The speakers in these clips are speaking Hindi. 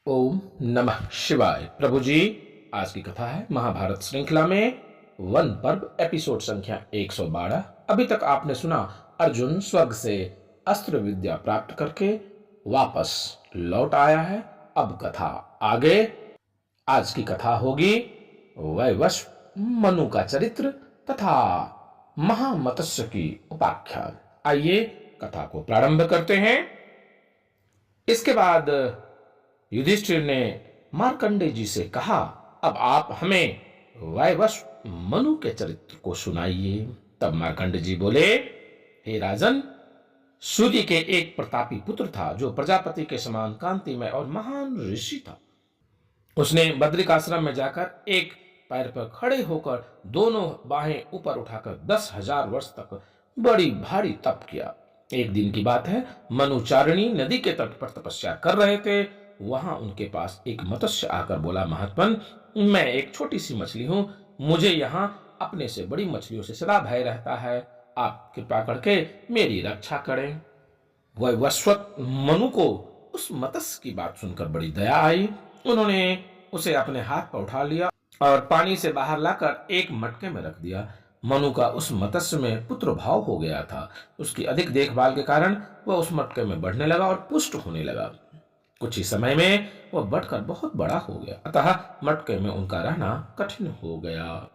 ओम नमः शिवाय। प्रभु जी, आज की कथा है महाभारत श्रृंखला में वन पर्व एपिसोड संख्या 112। अभी तक आपने सुना अर्जुन स्वर्ग से अस्त्र विद्या प्राप्त करके वापस लौट आया है। अब कथा आगे। आज की कथा होगी वैवस्व मनु का चरित्र तथा महामत्स्य की उपाख्यान। आइए कथा को प्रारंभ करते हैं। इसके बाद युधिष्ठिर ने मार्कंडे जी से कहा, अब आप हमें वैवस्व मनु के चरित्र को सुनाइए। तब मार्कंडे जी बोले, हे राजन, सूर्य के एक प्रतापी पुत्र था जो प्रजापति के समान कांतिमय और महान ऋषि था। उसने बद्रिक आश्रम में जाकर एक पैर पर खड़े होकर दोनों बाहें ऊपर उठाकर 10,000 वर्ष तक बड़ी भारी तप किया। एक दिन की बात है, मनुचारिणी नदी के तट पर तपस्या कर रहे थे। वहां उनके पास एक मत्स्य आकर बोला, महात्मन, मैं एक छोटी सी मछली हूं, मुझे यहाँ अपने से बड़ी मछलियों से सदा भय रहता है, आप कृपा करके मेरी रक्षा करें। वैवस्वत मनु को उस मत्स्य की बात सुनकर बड़ी दया आई। उन्होंने उसे अपने हाथ पर उठा लिया और पानी से बाहर लाकर एक मटके में रख दिया। मनु का उस मत्स्य में पुत्र भाव हो गया था। उसकी अधिक देखभाल के कारण वह उस मटके में बढ़ने लगा और पुष्ट होने लगा। कुछ ही समय में वह बढ़कर बहुत बड़ा हो गया, अतः मटके में उनका रहना कठिन हो गया।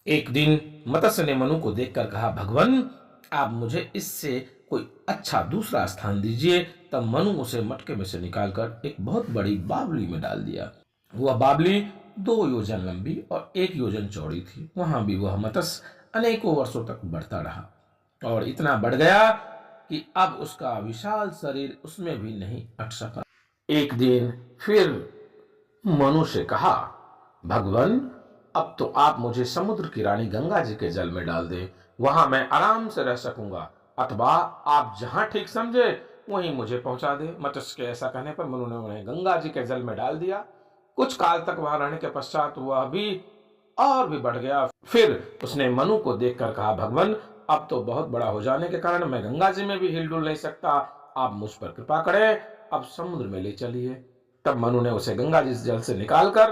एक दिन मत्स्य ने मनु को देखकर कहा, भगवान, आप मुझे इससे कोई अच्छा दूसरा स्थान दीजिए। तब मनु उसे मटके में से निकालकर एक बहुत बड़ी बावली में डाल दिया। वह बावली 2 योजन लंबी और 1 योजन चौड़ी थी। वहां भी वह मत्स्य अनेकों वर्षों तक बढ़ता रहा और इतना बढ़ गया कि अब उसका विशाल शरीर उसमें भी नहीं अट सका। एक दिन फिर मनु से कहा, भगवान, अब तो आप मुझे समुद्र की रानी गंगा जी के जल में डाल दें, वहां मैं आराम से रह सकूंगा, अथवा आप जहां ठीक समझे वहीं मुझे पहुंचा दे। मत्स्य के ऐसा कहने पर मनु ने उन्हें गंगा जी के जल में डाल दिया। कुछ काल तक वहां रहने के पश्चात वह भी और भी बढ़ गया। फिर उसने मनु को देखकर कहा, भगवान, अब तो बहुत बड़ा हो जाने के कारण मैं गंगा जी में भी हिलडुल नहीं सकता, आप मुझ पर कृपा करें, अब समुद्र में ले चलिए। तब मनु ने उसे गंगा जी जल से निकालकर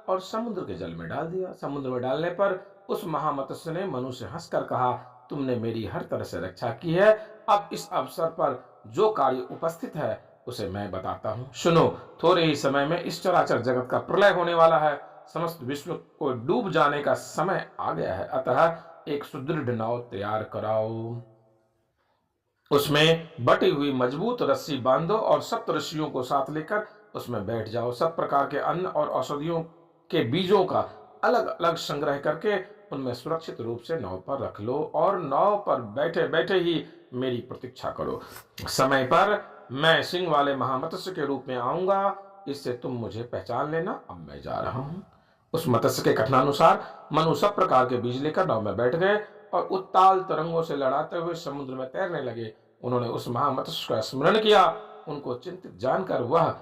और समुद्र के जल में डाल दिया। समुद्र में डालने पर उस महामत्स्य ने मनु से हंसकर कहा, तुमने मेरी हर तरह से रक्षा की है। अब इस अवसर पर जो कार्य उपस्थित है उसे मैं बताता हूँ, सुनो। थोड़े ही समय में इस चराचर जगत का प्रलय होने वाला है। समस्त विश्व को डूब जाने का समय आ गया है, अतः एक सुदृढ़ नाव तैयार कराओ। उसमें बटी हुई मजबूत रस्सी बांधो और सप्त ऋषियों को साथ लेकर उसमें बैठ जाओ। सब प्रकार के अन्न और औषधियों के बीजों का अलग अलग संग्रह करके उनमें सुरक्षित रूप से नाव पर रख लो और नाव पर बैठे बैठे ही मेरी प्रतीक्षा करो। समय पर मैं सिंह वाले महामत्स्य के रूप में आऊंगा, इससे तुम मुझे पहचान लेना। अब मैं जा रहा हूं। उस मत्स्य के कथनानुसार मनु सब प्रकार के बीज लेकर नाव में बैठ गए और उत्ताल तरंगों से लड़ाते हुए समुद्र में तैरने लगे। उन्होंने उस महामत्स्य का स्मरण किया। उनको चिंतित जानकर वह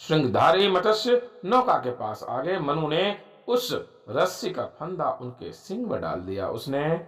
श्रृंगधारी मत्स्य नौका के पास आ गए। मनु ने उस रस्सी का फंदा उनके सिंह में डाल दिया। उसने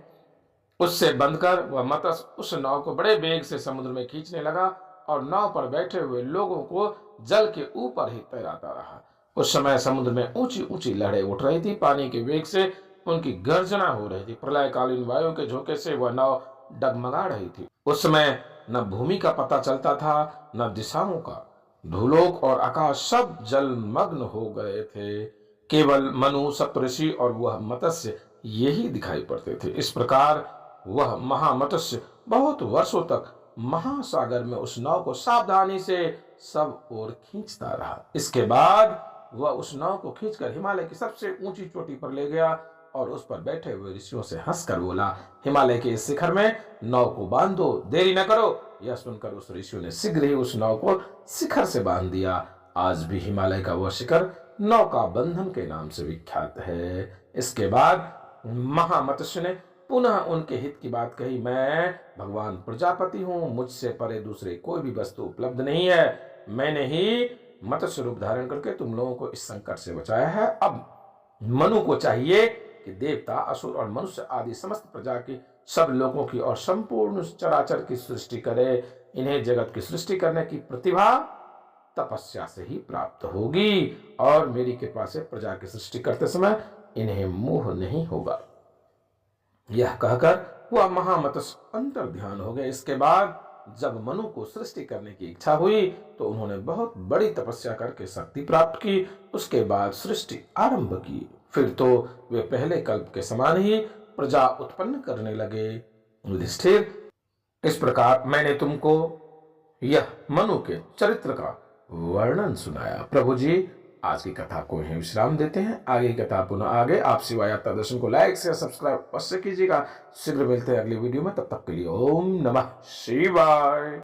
उससे बंधकर वह मत्स्य उस नाव को बड़े वेग से समुद्र में खींचने लगा और नाव पर बैठे हुए लोगों को जल के ऊपर ही तैराता रहा। उस समय समुद्र में ऊंची ऊंची लहरें उठ रही थी। पानी के वेग से उनकी गर्जना हो रही थी। प्रलयकालीन वायु के झोंके से वह नाव डगमगा रही थी। उस समय न भूमि का पता चलता था, न दिशाओं का। धूलोक और आकाश सब जलमग्न हो गए थे। केवल मनु, सप्तऋषि और वह मत्स्य यही दिखाई पड़ते थे। इस प्रकार वह महामत्स्य बहुत वर्षों तक महासागर में उस नाव को सावधानी से सब ओर खींचता रहा। इसके बाद वह उस नाव को खींचकर हिमालय की सबसे ऊंची चोटी पर ले गया और उस पर बैठे हुए ऋषियों से हंसकर बोला, हिमालय के इस शिखर में नाव को बांधो, देरी न करो। यह सुनकर उस ऋषियों ने शीघ्र ही उस नाव को शिखर से बांध दिया। आज भी हिमालय का वह शिखर नौका बंधन के नाम से विख्यात है। इसके बाद महामत्स्य ने पुनः उनके हित की बात कही, मैं भगवान प्रजापति हूं, मुझसे परे दूसरे कोई भी वस्तु उपलब्ध नहीं है। मैंने ही मत्स्य रूप धारण करके तुम लोगों को इस संकट से बचाया है। अब मनु को चाहिए कि देवता, असुर और मनुष्य आदि समस्त प्रजा की, सब लोगों की और संपूर्ण चराचर की सृष्टि करे। इन्हें जगत की सृष्टि करने की प्रतिभा तपस्या से ही प्राप्त होगी और मेरी कृपा से प्रजा की सृष्टि करते समय इन्हें मोह नहीं होगा। यह कहकर वह महामत्स्य अंतर ध्यान हो गए। इसके बाद जब मनु को सृष्टि करने की इच्छा हुई तो उन्होंने बहुत बड़ी तपस्या करके शक्ति प्राप्त की। उसके बाद सृष्टि आरंभ की। फिर तो वे पहले कल्प के समान ही प्रजा उत्पन्न करने लगे। युधिष्ठिर, इस प्रकार मैंने तुमको यह मनु के चरित्र का वर्णन सुनाया। प्रभु जी, आज की कथा को यहीं विश्राम देते हैं। आगे की कथा पुनः आगे। आप शिवा यात्रा दर्शन को लाइक शेयर सब्सक्राइब अवश्य कीजिएगा। शीघ्र मिलते हैं अगली वीडियो में। तब तक के लिए ओम नमः शिवाय।